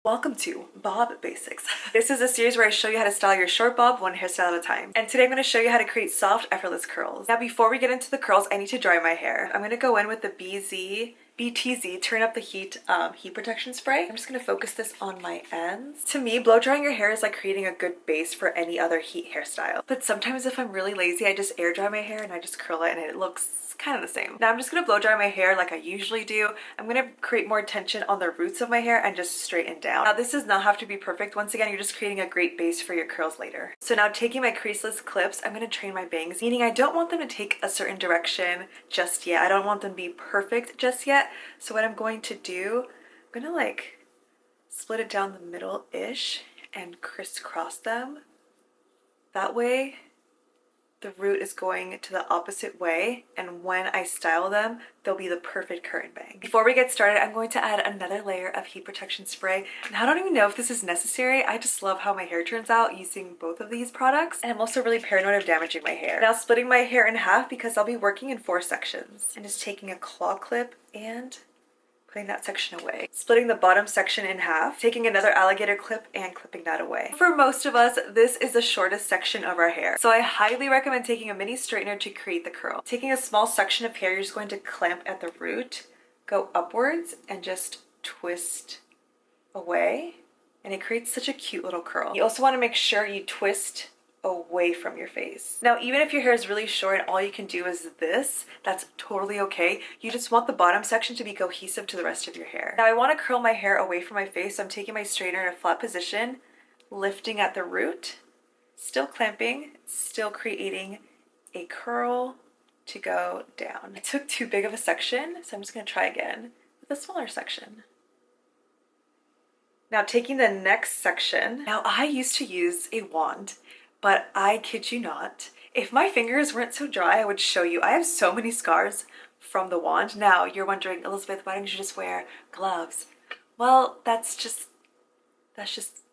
Welcome to Bob Basics. This is a series where I show you how to style your short bob one hairstyle at a time. And today I'm going to show you how to create soft, effortless curls. Now before we get into the curls, I need to dry my hair. I'm going to go in with the BTZ Turn Up the Heat heat protection spray. I'm just going to focus this on my ends. To me, blow drying your hair is like creating a good base for any other heat hairstyle. But sometimes if I'm really lazy, I just air dry my hair and I just curl it and it looks kind of the same. Now I'm just going to blow dry my hair like I usually do. I'm going to create more tension on the roots of my hair and just straighten down. Now this does not have to be perfect. Once again, you're just creating a great base for your curls later. So now taking my creaseless clips, I'm going to train my bangs, meaning I don't want them to take a certain direction just yet. I don't want them to be perfect just yet. So what I'm going to do, I'm going to like split it down the middle-ish and crisscross them. That way the root is going to the opposite way, and when I style them, they'll be the perfect curtain bang. Before we get started, I'm going to add another layer of heat protection spray. And I don't even know if this is necessary. I just love how my hair turns out using both of these products. And I'm also really paranoid of damaging my hair. Now splitting my hair in half because I'll be working in 4 sections. And just taking a claw clip and putting that section away. Splitting the bottom section in half, taking another alligator clip and clipping that away. For most of us, this is the shortest section of our hair. So I highly recommend taking a mini straightener to create the curl. Taking a small section of hair, you're just going to clamp at the root, go upwards and just twist away. And it creates such a cute little curl. You also want to make sure you twist away from your face. Now, even if your hair is really short and all you can do is this, that's totally okay. You just want the bottom section to be cohesive to the rest of your hair. Now, I want to curl my hair away from my face, so I'm taking my straightener in a flat position, lifting at the root, still clamping, still creating a curl to go down. I took too big of a section, so I'm just going to try again with a smaller section. Now, taking the next section, now I used to use a wand, but I kid you not, if my fingers weren't so dry, I would show you. I have so many scars from the wand. Now you're wondering, Elizabeth, why didn't you just wear gloves? Well, that just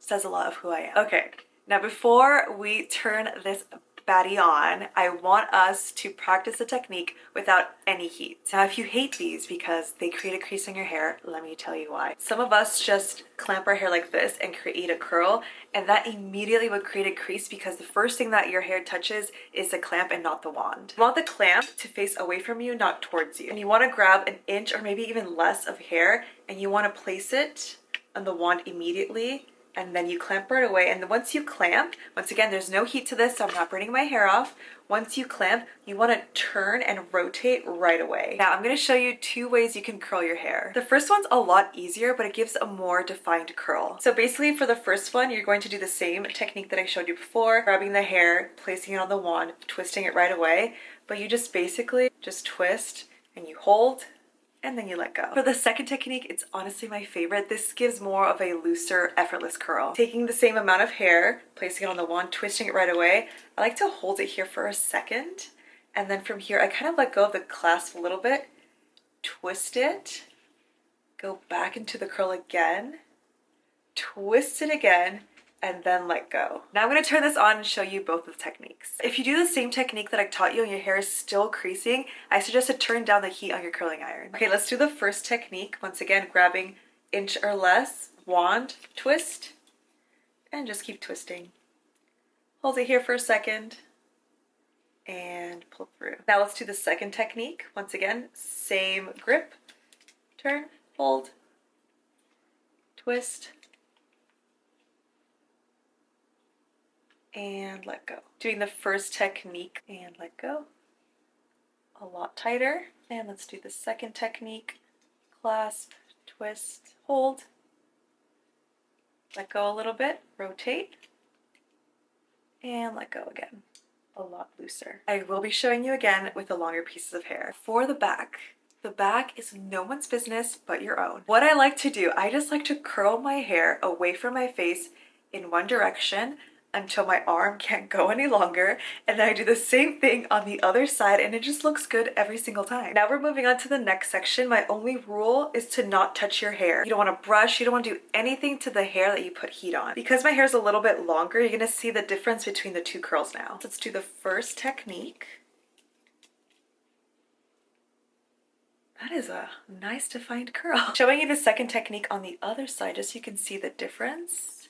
says a lot of who I am. Okay, now before we turn this baddie on, I want us to practice the technique without any heat. Now, if you hate these because they create a crease in your hair, let me tell you why. Some of us just clamp our hair like this and create a curl, and that immediately would create a crease because the first thing that your hair touches is the clamp and not the wand. You want the clamp to face away from you, not towards you. And you want to grab an inch or maybe even less of hair, and you want to place it on the wand immediately, and then you clamp right away. And once you clamp, once again, there's no heat to this, so I'm not burning my hair off. Once you clamp, you want to turn and rotate right away. Now I'm going to show you 2 ways you can curl your hair. The first one's a lot easier, but it gives a more defined curl. So basically for the first one, you're going to do the same technique that I showed you before, grabbing the hair, placing it on the wand, twisting it right away, but you just basically just twist and you hold, and then you let go. For the second technique, it's honestly my favorite. This gives more of a looser, effortless curl. Taking the same amount of hair, placing it on the wand, twisting it right away. I like to hold it here for a second, and then from here, I kind of let go of the clasp a little bit, twist it, go back into the curl again, twist it again, and then let go. Now I'm going to turn this on and show you both of the techniques. If you do the same technique that I taught you and your hair is still creasing, I suggest to turn down the heat on your curling iron. Okay, let's do the first technique. Once again, grabbing inch or less, wand, twist, and just keep twisting. Hold it here for a second and pull through. Now let's do the second technique. Once again, same grip, turn, hold, twist, and let go. Doing the first technique and let go. A lot tighter. And let's do the second technique. Clasp, twist, hold. Let go a little bit, rotate, and let go again. A lot looser. I will be showing you again with the longer pieces of hair. For the back is no one's business but your own. What I like to do, I just like to curl my hair away from my face in one direction until my arm can't go any longer, and then I do the same thing on the other side, and it just looks good every single time. Now we're moving on to the next section. My only rule is to not touch your hair. You don't want to brush, you don't want to do anything to the hair that you put heat on. Because my hair is a little bit longer, you're going to see the difference between the 2 curls now. Let's do the first technique. That is a nice defined curl. Showing you the second technique on the other side just so you can see the difference.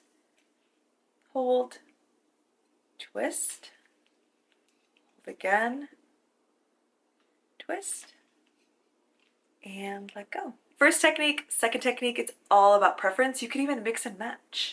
Hold, twist, hold again, twist, and let go. First technique, second technique, it's all about preference. You can even mix and match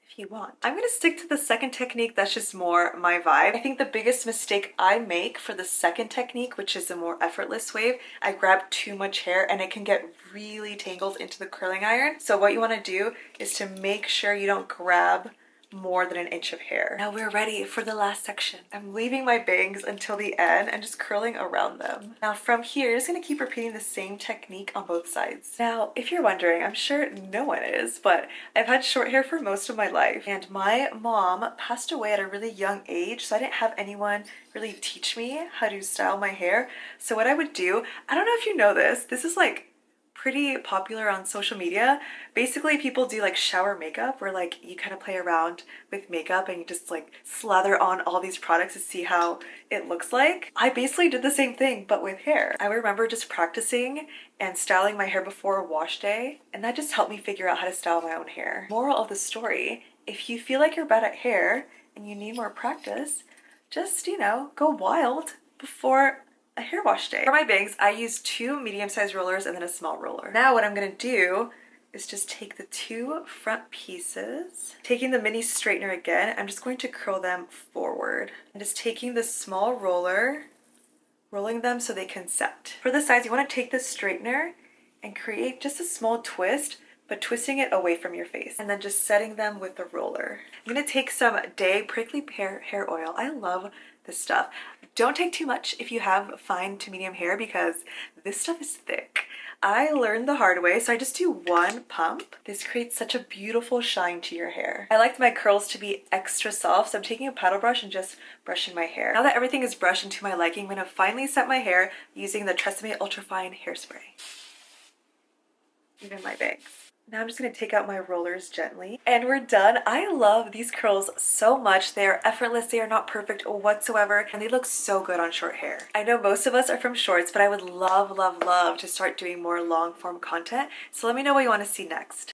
if you want. I'm gonna stick to the second technique. That's just more my vibe. I think the biggest mistake I make for the second technique, which is a more effortless wave, I grab too much hair and it can get really tangled into the curling iron. So what you wanna do is to make sure you don't grab more than an inch of hair. Now we're ready for the last section. I'm leaving my bangs until the end and just curling around them. Now from here, you're just gonna keep repeating the same technique on both sides. Now, if you're wondering, I'm sure no one is, but I've had short hair for most of my life, and my mom passed away at a really young age, so I didn't have anyone really teach me how to style my hair. So what I would do, I don't know if you know this is like pretty popular on social media. Basically, people do like shower makeup where like you kind of play around with makeup and you just like slather on all these products to see how it looks like. I basically did the same thing but with hair. I remember just practicing and styling my hair before a wash day, and that just helped me figure out how to style my own hair. Moral of the story, if you feel like you're bad at hair and you need more practice, just, you know, go wild before a hair wash day. For my bangs, I use 2 medium-sized rollers and then a small roller. Now what I'm gonna do is just take the 2 front pieces, taking the mini straightener again, I'm just going to curl them forward. And just taking the small roller, rolling them so they can set. For the sides, you wanna take the straightener and create just a small twist, but twisting it away from your face, and then just setting them with the roller. I'm gonna take some Day Prickly Pear hair oil. I love this stuff. Don't take too much if you have fine to medium hair because this stuff is thick. I learned the hard way, so I just do 1 pump. This creates such a beautiful shine to your hair. I like my curls to be extra soft, so I'm taking a paddle brush and just brushing my hair. Now that everything is brushed into my liking, I'm gonna finally set my hair using the TRESemmé Ultrafine Hairspray. Even my bangs. Now I'm just going to take out my rollers gently and we're done. I love these curls so much. They are effortless. They are not perfect whatsoever and they look so good on short hair. I know most of us are from shorts, but I would love, love, love to start doing more long form content. So let me know what you want to see next.